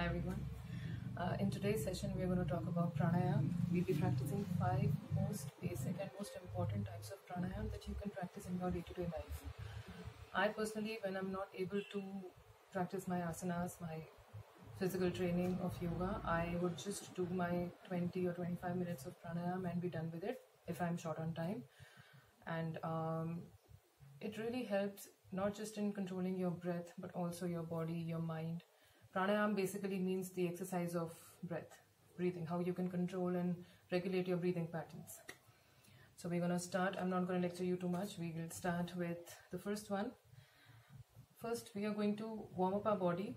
Hi everyone. In today's session, we are going to talk about pranayama. We'll be practicing 5 most basic and most important types of pranayama that you can practice in your day-to-day life. I personally, when I'm not able to practice my asanas, my physical training of yoga, I would just do my 20 or 25 minutes of pranayama and be done with it if I'm short on time. And it really helps not just in controlling your breath, but also your body, your mind. Pranayama basically means the exercise of breathing, how you can control and regulate your breathing patterns. So we're going to start. I'm not going to lecture you too much. We will start with the first one. First, we are going to warm up our body.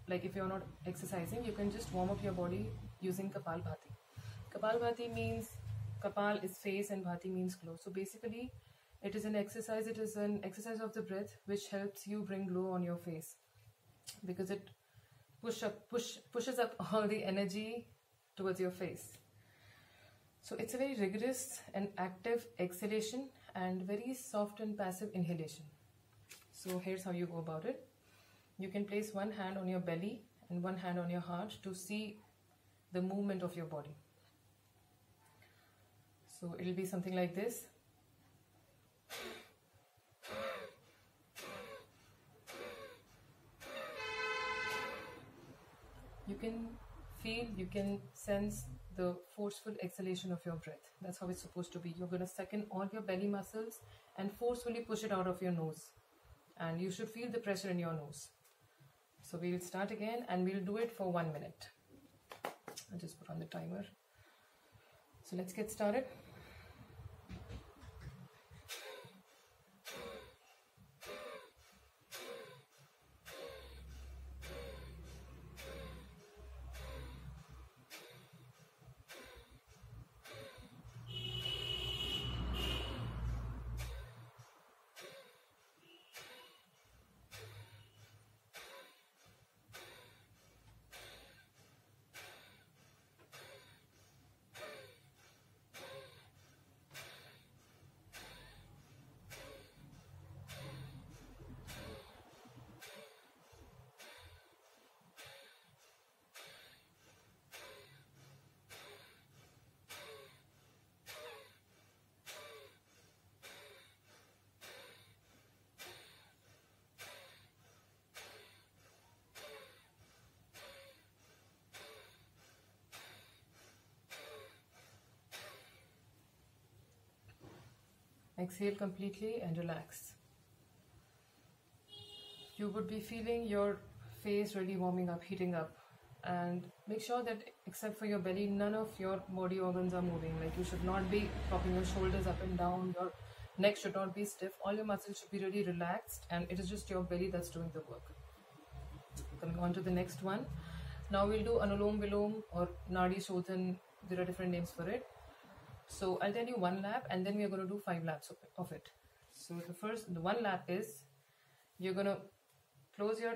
Like if you're not exercising, you can just warm up your body using Kapalbhati. Kapalbhati means Kapal is face and Bhati means glow. So basically, it is an exercise. It is an exercise of the breath which helps you bring glow on your face because it pushes up all the energy towards your face. So it's a very rigorous and active exhalation and very soft and passive inhalation. So here's how you go about it. You can place one hand on your belly and one hand on your heart to see the movement of your body. So it'll be something like this. You can feel, you can sense the forceful exhalation of your breath. That's how it's supposed to be. You're going to suck in all your belly muscles and forcefully push it out of your nose. And you should feel the pressure in your nose. So we'll start again and we'll do it for 1 minute. I'll just put on the timer. So let's get started. Exhale completely and relax. You would be feeling your face really warming up, heating up. And make sure that except for your belly, none of your body organs are moving. Like you should not be propping your shoulders up and down. Your neck should not be stiff. All your muscles should be really relaxed. And it is just your belly that's doing the work. Coming on to the next one. Now we'll do Anulom Vilom or Nadi Shodhan. There are different names for it. So I'll tell you 1 lap and then we're going to do 5 laps of it. So the 1 lap is, you're going to close your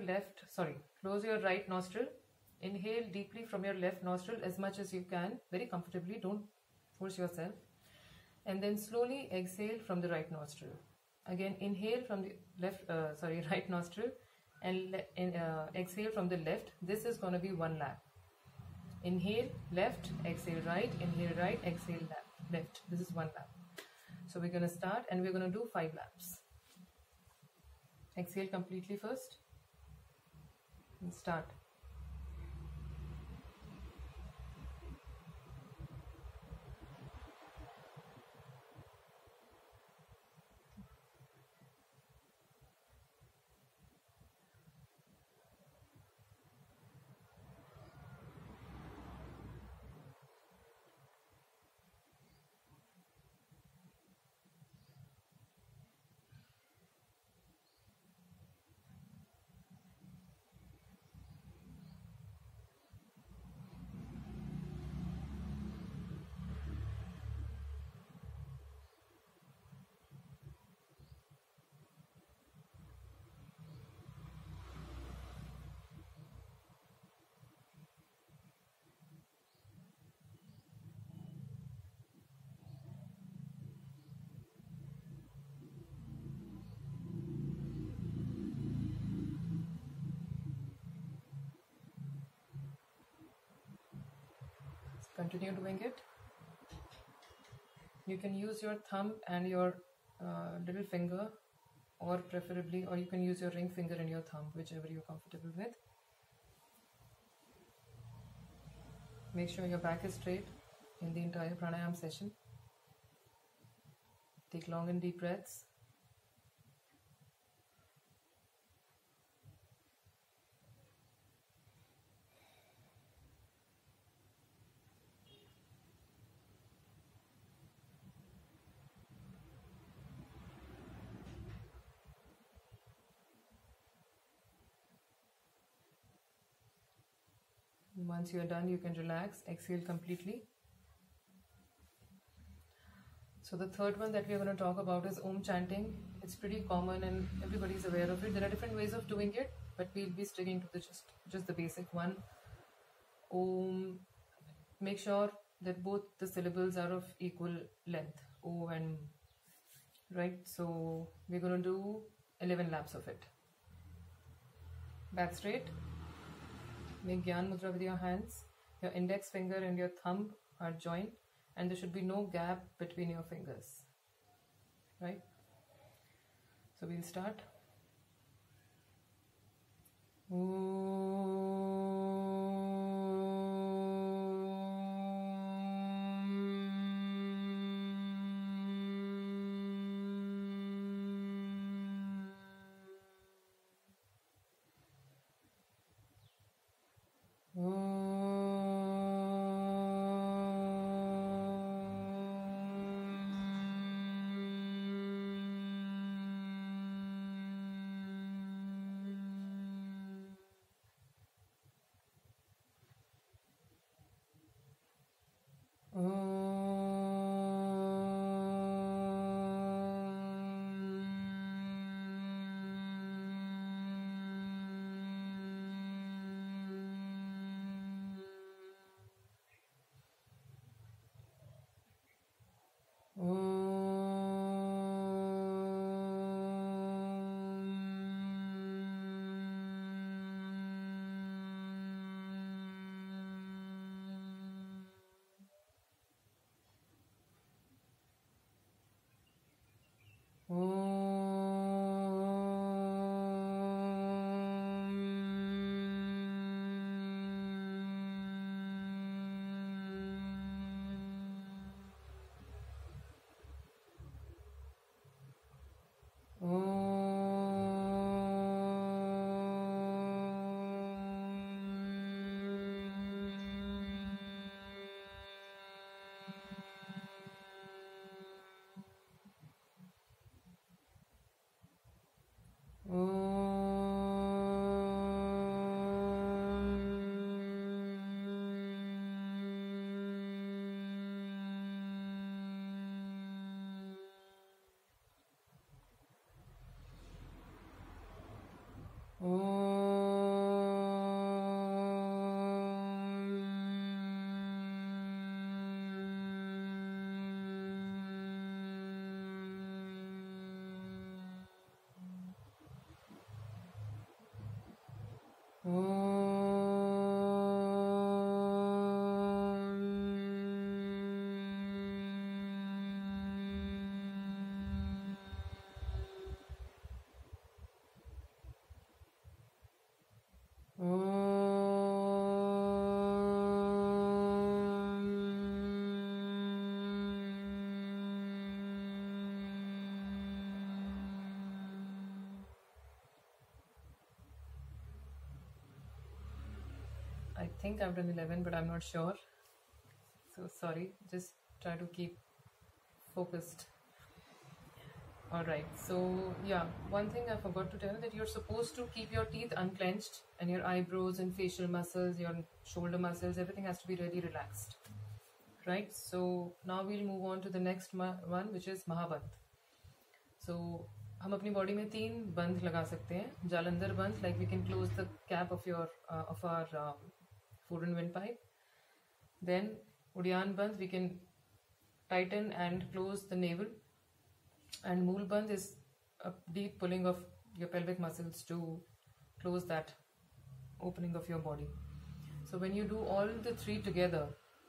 right nostril. Inhale deeply from your left nostril as much as you can, very comfortably, don't force yourself. And then slowly exhale from the right nostril. Again, inhale from the right nostril and exhale from the left. This is going to be 1 lap. Inhale left, exhale right, inhale right, exhale left. This is 1 lap. So we're going to start and we're going to do 5 laps. Exhale completely first and start. Continue doing it. You can use your thumb and your little finger, or preferably, or you can use your ring finger and your thumb, whichever you're comfortable with. Make sure your back is straight in the entire pranayam session. Take long and deep breaths. Once you are done, you can relax, exhale completely. So the third one that we are going to talk about is Om chanting. It's pretty common and everybody is aware of it. There are different ways of doing it, but we'll be sticking to just the basic one. Om. Make sure that both the syllables are of equal length, O and M. Right? So we're going to do 11 laps of it. Back straight. Make Gyan Mudra with your hands. Your index finger and your thumb are joined, and there should be no gap between your fingers. Right? So we'll start. I think I've done 11, but I'm not sure. So sorry, just try to keep focused. Alright, so yeah, one thing I forgot to tell that you're supposed to keep your teeth unclenched and your eyebrows and facial muscles, your shoulder muscles, everything has to be really relaxed. Right, so now we'll move on to the next one, which is Mahabandh. So हम अपनी body में 3 बंध लगा सकते हैं. जालंधर बंध, like we can close the cap of our food and windpipe. Then Udyan Bandh, we can tighten and close the navel. And Mool Bandh is a deep pulling of your pelvic muscles to close that opening of your body. So when you do all the 3 together,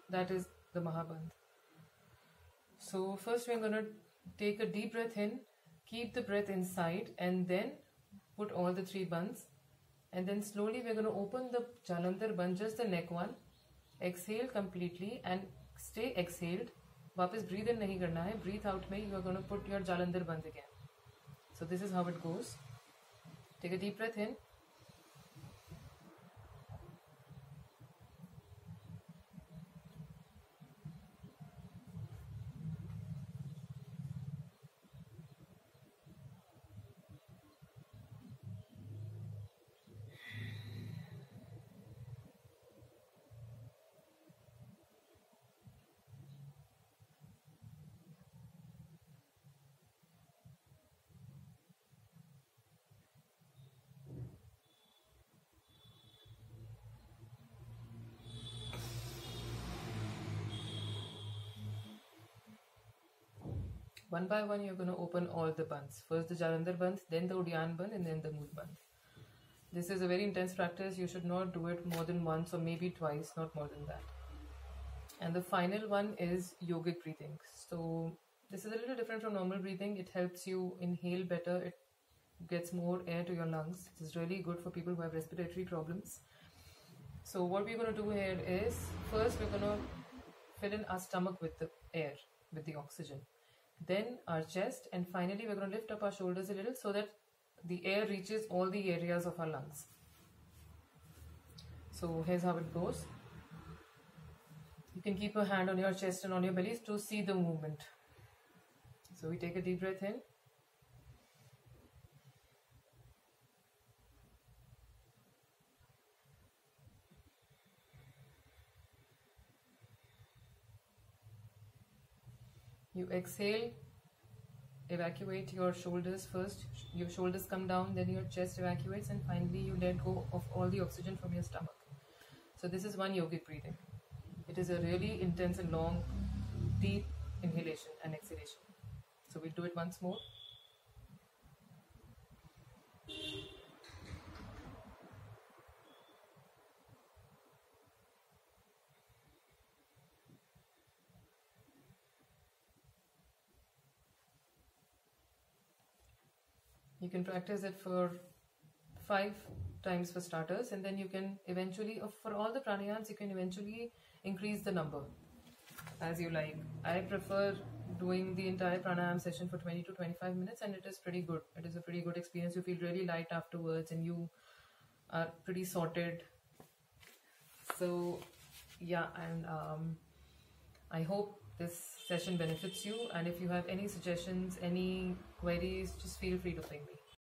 that is the Mahabandh. So first we're going to take a deep breath in, keep the breath inside, and then put all the 3 bandhs. And then slowly we're going to open the Jalandhar bandh, just the neck one. Exhale completely and stay exhaled. Vapis breathe in nahi karna hai. Breathe out mein you are going to put your Jalandhar bandh again. So this is how it goes. Take a deep breath in. One by one, you're going to open all the bandhs. First the Jalandhar bandh, then the Udyan bandh, and then the Mood bandh. This is a very intense practice. You should not do it more than once or maybe twice, not more than that. And the final one is yogic breathing. So this is a little different from normal breathing. It helps you inhale better. It gets more air to your lungs. This is really good for people who have respiratory problems. So what we're going to do here is, first we're going to fill in our stomach with the air, with the oxygen. Then our chest, and finally we're going to lift up our shoulders a little so that the air reaches all the areas of our lungs. So here's how it goes. You can keep a hand on your chest and on your belly to see the movement. So we take a deep breath in. You exhale, evacuate your shoulders first. Your shoulders come down, then your chest evacuates, and finally you let go of all the oxygen from your stomach. So this is one yogic breathing. It is a really intense and long, deep inhalation and exhalation. So we'll do it once more. You can practice it for 5 times for starters, and then you can eventually, for all the pranayams, you can eventually increase the number as you like. I prefer doing the entire pranayam session for 20 to 25 minutes, and it is pretty good. It is a pretty good experience. You feel really light afterwards and you are pretty sorted. So yeah, and I hope this session benefits you, and if you have any suggestions, any queries, just feel free to ping me.